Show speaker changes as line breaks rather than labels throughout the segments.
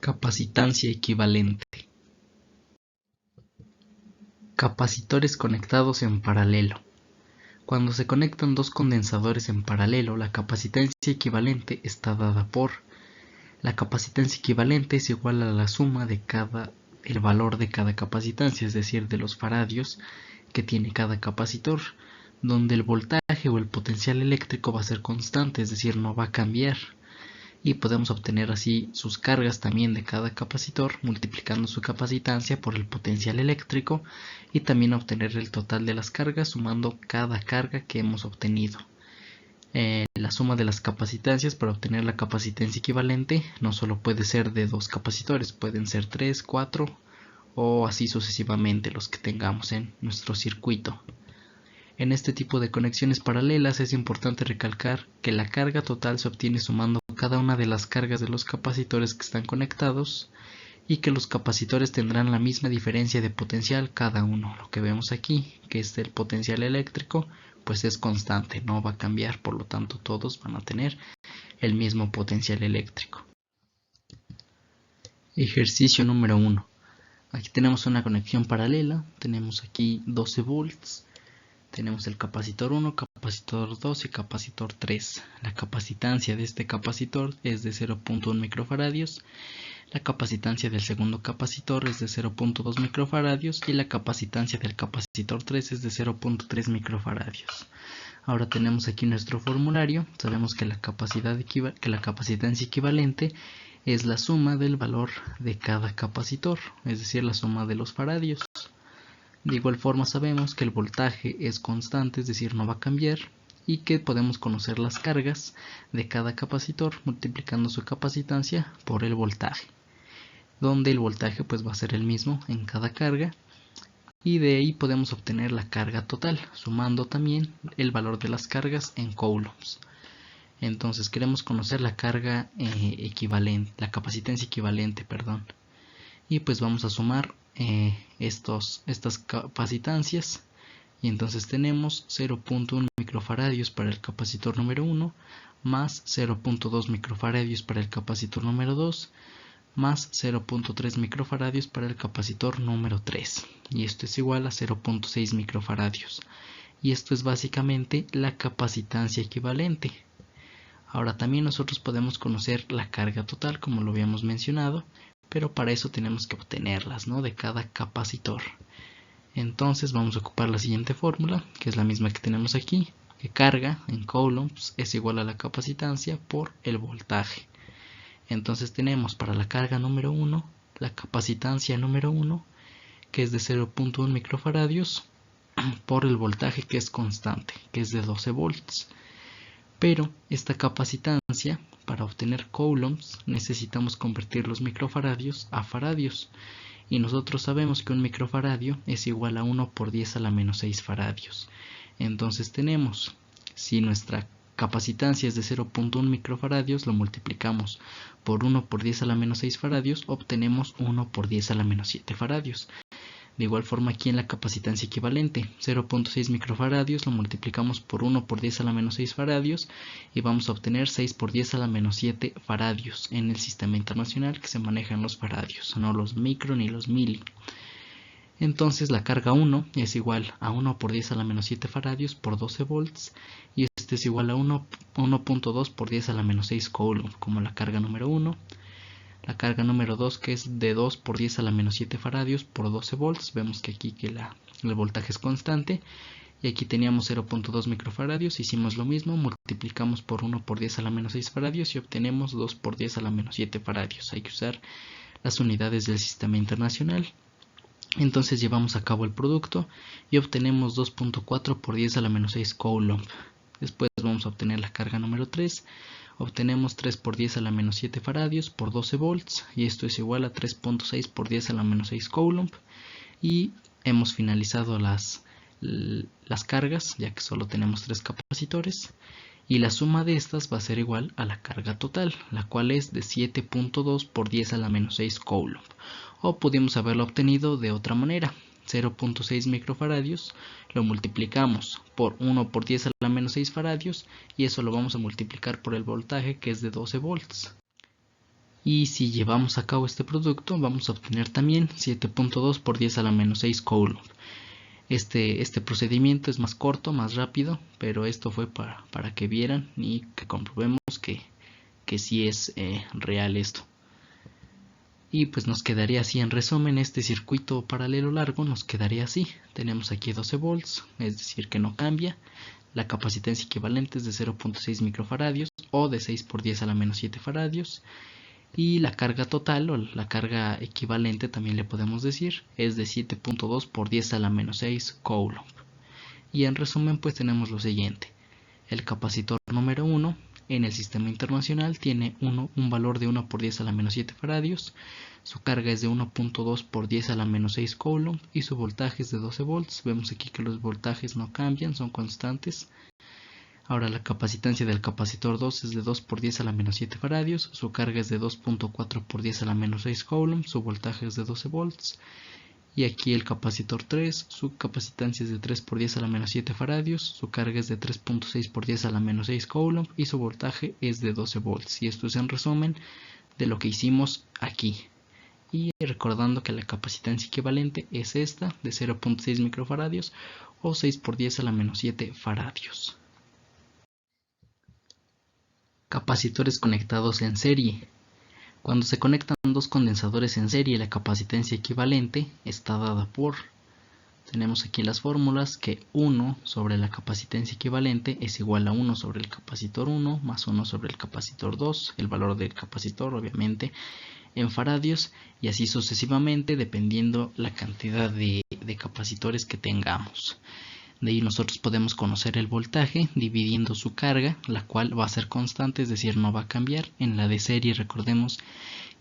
Capacitancia equivalente. Capacitores conectados en paralelo. Cuando se conectan dos condensadores en paralelo, la capacitancia equivalente está dada por la capacitancia equivalente es igual a la suma de el valor de cada capacitancia, es decir, de los faradios que tiene cada capacitor, donde el voltaje o el potencial eléctrico va a ser constante, es decir, no va a cambiar. Y podemos obtener así sus cargas también de cada capacitor multiplicando su capacitancia por el potencial eléctrico y también obtener el total de las cargas sumando cada carga que hemos obtenido. La suma de las capacitancias para obtener la capacitancia equivalente no solo puede ser de dos capacitores, pueden ser 3, 4 o así sucesivamente los que tengamos en nuestro circuito. En este tipo de conexiones paralelas es importante recalcar que la carga total se obtiene sumando cada una de las cargas de los capacitores que están conectados y que los capacitores tendrán la misma diferencia de potencial cada uno. Lo que vemos aquí, que es el potencial eléctrico, pues es constante, no va a cambiar, por lo tanto todos van a tener el mismo potencial eléctrico. Ejercicio número 1. Aquí tenemos una conexión paralela, tenemos aquí 12 volts. Tenemos el capacitor 1, capacitor 2 y capacitor 3. La capacitancia de este capacitor es de 0.1 microfaradios. La capacitancia del segundo capacitor es de 0.2 microfaradios y la capacitancia del capacitor 3 es de 0.3 microfaradios. Ahora tenemos aquí nuestro formulario. Sabemos que la capacitancia equivalente es la suma del valor de cada capacitor, es decir, la suma de los faradios. De igual forma sabemos que el voltaje es constante, es decir, no va a cambiar, y que podemos conocer las cargas de cada capacitor multiplicando su capacitancia por el voltaje, donde el voltaje pues va a ser el mismo en cada carga, y de ahí podemos obtener la carga total, sumando también el valor de las cargas en coulombs. Entonces queremos conocer la carga equivalente, la capacitancia equivalente, y pues vamos a sumar estas capacitancias y entonces tenemos 0.1 microfaradios para el capacitor número 1 más 0.2 microfaradios para el capacitor número 2 más 0.3 microfaradios para el capacitor número 3 y esto es igual a 0.6 microfaradios y esto es básicamente la capacitancia equivalente. Ahora también nosotros podemos conocer la carga total como lo habíamos mencionado, pero para eso tenemos que obtenerlas, ¿no?, de cada capacitor. Entonces vamos a ocupar la siguiente fórmula, que es la misma que tenemos aquí, que carga en coulombs es igual a la capacitancia por el voltaje. Entonces tenemos para la carga número 1, la capacitancia número 1, que es de 0.1 microfaradios, por el voltaje que es constante, que es de 12 volts. Pero esta capacitancia, para obtener coulombs, necesitamos convertir los microfaradios a faradios. Y nosotros sabemos que un microfaradio es igual a 1 por 10 a la menos 6 faradios. Entonces tenemos, si nuestra capacitancia es de 0.1 microfaradios, lo multiplicamos por 1 por 10 a la menos 6 faradios, obtenemos 1 por 10 a la menos 7 faradios. De igual forma aquí en la capacitancia equivalente, 0.6 microfaradios lo multiplicamos por 1 por 10 a la menos 6 faradios y vamos a obtener 6 por 10 a la menos 7 faradios en el sistema internacional que se manejan los faradios, no los micro ni los mili. Entonces la carga 1 es igual a 1 por 10 a la menos 7 faradios por 12 volts y este es igual a 1.2 por 10 a la menos 6 coulomb como la carga número 1. La carga número 2 que es de 2 por 10 a la menos 7 faradios por 12 volts. Vemos que aquí el voltaje es constante. Y aquí teníamos 0.2 microfaradios. Hicimos lo mismo. Multiplicamos por 1 por 10 a la menos 6 faradios. Y obtenemos 2 por 10 a la menos 7 faradios. Hay que usar las unidades del sistema internacional. Entonces llevamos a cabo el producto. Y obtenemos 2.4 por 10 a la menos 6 coulomb. Después vamos a obtener la carga número 3. Obtenemos 3 por 10 a la menos 7 faradios por 12 volts y esto es igual a 3.6 por 10 a la menos 6 coulomb y hemos finalizado las cargas ya que solo tenemos 3 capacitores y la suma de estas va a ser igual a la carga total, la cual es de 7.2 por 10 a la menos 6 coulomb o pudimos haberlo obtenido de otra manera. 0.6 microfaradios lo multiplicamos por 1 por 10 a la menos 6 faradios y eso lo vamos a multiplicar por el voltaje que es de 12 volts. Y si llevamos a cabo este producto, vamos a obtener también 7.2 por 10 a la menos 6 coulomb. Este procedimiento es más corto, más rápido, pero esto fue para que vieran y que comprobemos que sí es real esto. Y pues nos quedaría así en resumen. Este circuito paralelo largo nos quedaría así. Tenemos aquí 12 volts, es decir que no cambia. La capacitancia equivalente es de 0.6 microfaradios o de 6 por 10 a la menos 7 faradios. Y la carga total o la carga equivalente también le podemos decir es de 7.2 por 10 a la menos 6 coulomb. Y en resumen pues tenemos lo siguiente. El capacitor número 1 en el sistema internacional tiene un valor de 1 por 10 a la menos 7 faradios. Su carga es de 1.2 por 10 a la menos 6 coulomb y su voltaje es de 12 volts. Vemos aquí que los voltajes no cambian, son constantes. Ahora la capacitancia del capacitor 2 es de 2 por 10 a la menos 7 faradios, su carga es de 2.4 por 10 a la menos 6 coulomb, su voltaje es de 12 volts. Y aquí el capacitor 3, su capacitancia es de 3 por 10 a la menos 7 faradios, su carga es de 3.6 por 10 a la menos 6 coulomb y su voltaje es de 12 volts. Y esto es en resumen de lo que hicimos aquí. Y recordando que la capacitancia equivalente es esta de 0.6 microfaradios o 6 por 10 a la menos 7 faradios. Capacitores conectados en serie. Cuando se conectan dos condensadores en serie, la capacitancia equivalente está dada por, tenemos aquí las fórmulas, que 1 sobre la capacitancia equivalente es igual a 1 sobre el capacitor 1 más 1 sobre el capacitor 2, el valor del capacitor obviamente en faradios, y así sucesivamente dependiendo la cantidad de capacitores que tengamos. De ahí nosotros podemos conocer el voltaje dividiendo su carga, la cual va a ser constante, es decir, no va a cambiar. En la de serie recordemos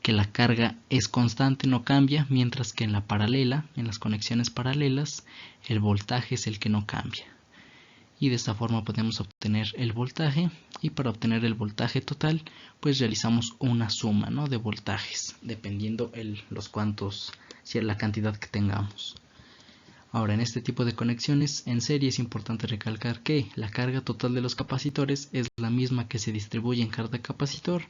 que la carga es constante, no cambia, mientras que en la paralela, en las conexiones paralelas, el voltaje es el que no cambia. Y de esta forma podemos obtener el voltaje, y para obtener el voltaje total, pues realizamos una suma, ¿no?, de voltajes, dependiendo la cantidad que tengamos. Ahora, en este tipo de conexiones en serie es importante recalcar que la carga total de los capacitores es la misma que se distribuye en cada capacitor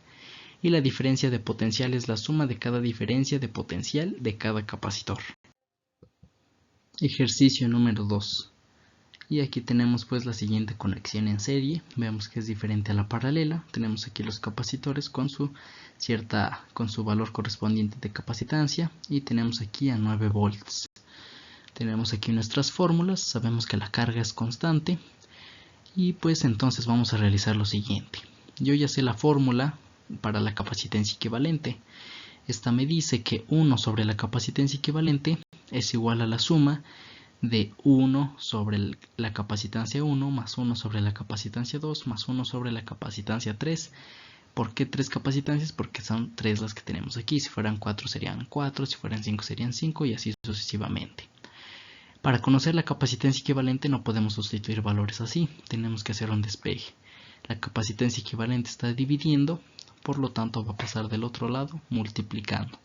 y la diferencia de potencial es la suma de cada diferencia de potencial de cada capacitor. Ejercicio número 2. Y aquí tenemos pues la siguiente conexión en serie. Vemos que es diferente a la paralela. Tenemos aquí los capacitores con su valor correspondiente de capacitancia y tenemos aquí a 9 volts. Tenemos aquí nuestras fórmulas, sabemos que la carga es constante y pues entonces vamos a realizar lo siguiente. Yo ya sé la fórmula para la capacitancia equivalente. Esta me dice que 1 sobre la capacitancia equivalente es igual a la suma de 1 sobre la capacitancia 1 más 1 sobre la capacitancia 2 más 1 sobre la capacitancia 3. ¿Por qué 3 capacitancias? Porque son 3 las que tenemos aquí. Si fueran 4 serían 4, si fueran 5 serían 5 y así sucesivamente. Para conocer la capacitancia equivalente no podemos sustituir valores así, tenemos que hacer un despeje. La capacitancia equivalente está dividiendo, por lo tanto va a pasar del otro lado multiplicando,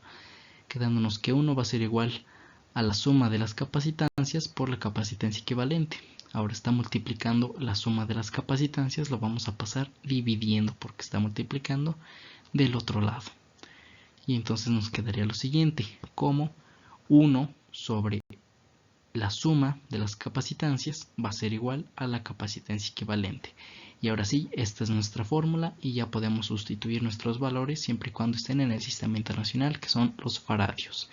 quedándonos que 1 va a ser igual a la suma de las capacitancias por la capacitancia equivalente. Ahora está multiplicando la suma de las capacitancias, lo vamos a pasar dividiendo porque está multiplicando del otro lado. Y entonces nos quedaría lo siguiente, como 1 sobre la suma de las capacitancias va a ser igual a la capacitancia equivalente. Y ahora sí, esta es nuestra fórmula y ya podemos sustituir nuestros valores siempre y cuando estén en el sistema internacional, que son los faradios.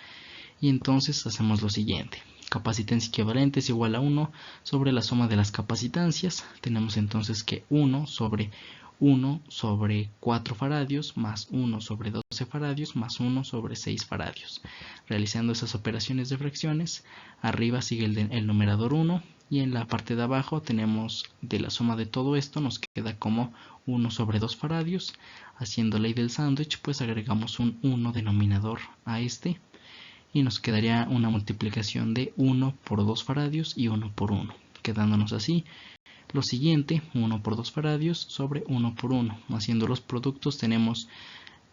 Y entonces hacemos lo siguiente. Capacitancia equivalente es igual a 1 sobre la suma de las capacitancias. Tenemos entonces que 1 sobre 4 faradios más 1 sobre 12 faradios más 1 sobre 6 faradios. Realizando esas operaciones de fracciones, arriba sigue el numerador 1 y en la parte de abajo tenemos de la suma de todo esto nos queda como 1 sobre 2 faradios. Haciendo ley del sándwich, pues agregamos un 1 denominador a este y nos quedaría una multiplicación de 1 por 2 faradios y 1 por 1, quedándonos así lo siguiente, 1 por 2 faradios sobre 1 por 1. Haciendo los productos tenemos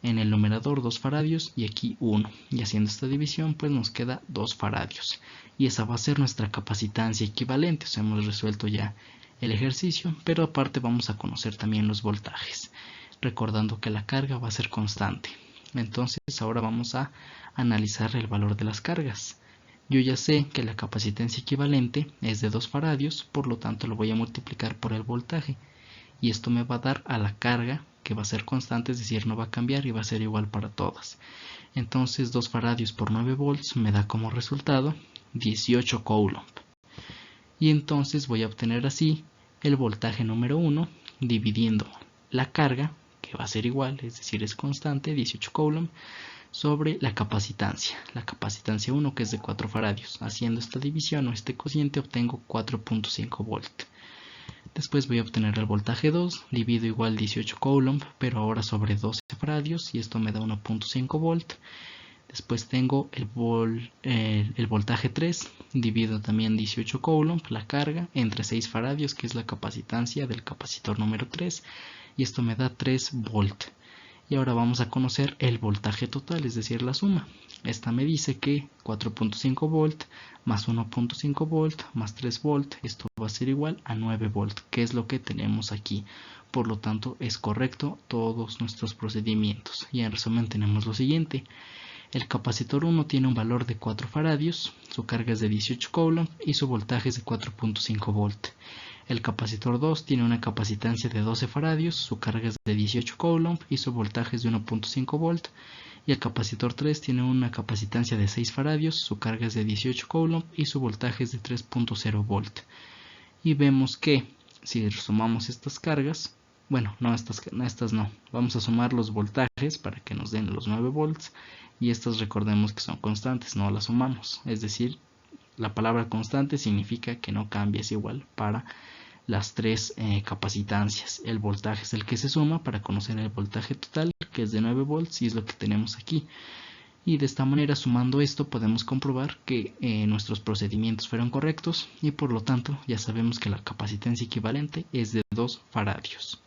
en el numerador 2 faradios y aquí 1. Y haciendo esta división pues nos queda 2 faradios. Y esa va a ser nuestra capacitancia equivalente. O sea, hemos resuelto ya el ejercicio, pero aparte vamos a conocer también los voltajes. Recordando que la carga va a ser constante. Entonces ahora vamos a analizar el valor de las cargas. Yo ya sé que la capacitancia equivalente es de 2 faradios, por lo tanto lo voy a multiplicar por el voltaje. Y esto me va a dar a la carga, que va a ser constante, es decir, no va a cambiar y va a ser igual para todas. Entonces 2 faradios por 9 volts me da como resultado 18 coulomb. Y entonces voy a obtener así el voltaje número 1 dividiendo la carga, que va a ser igual, es decir, es constante, 18 coulomb, sobre la capacitancia 1, que es de 4 faradios. Haciendo esta división o este cociente obtengo 4.5 volt. Después voy a obtener el voltaje 2, divido igual 18 coulomb, pero ahora sobre 12 faradios, y esto me da 1.5 volt. Después tengo el voltaje 3, divido también 18 coulomb, la carga, entre 6 faradios, que es la capacitancia del capacitor número 3, y esto me da 3 volt. Y ahora vamos a conocer el voltaje total, es decir, la suma. Esta me dice que 4.5 volt más 1.5 volt más 3 volt, esto va a ser igual a 9 volt, que es lo que tenemos aquí. Por lo tanto, es correcto todos nuestros procedimientos. Y en resumen tenemos lo siguiente. El capacitor 1 tiene un valor de 4 faradios, su carga es de 18 coulomb y su voltaje es de 4.5 volt. El capacitor 2 tiene una capacitancia de 12 faradios, su carga es de 18 coulomb y su voltaje es de 1.5 volt. Y el capacitor 3 tiene una capacitancia de 6 faradios, su carga es de 18 coulomb y su voltaje es de 3.0 volt. Y vemos que si sumamos estas cargas, bueno, no, estas no, vamos a sumar los voltajes para que nos den los 9 volts, y estas recordemos que son constantes, no las sumamos, es decir, la palabra constante significa que no cambia, es igual para las tres capacitancias. El voltaje es el que se suma para conocer el voltaje total, que es de 9 volts, y es lo que tenemos aquí. Y de esta manera, sumando esto, podemos comprobar que nuestros procedimientos fueron correctos, y por lo tanto ya sabemos que la capacitancia equivalente es de 2 faradios.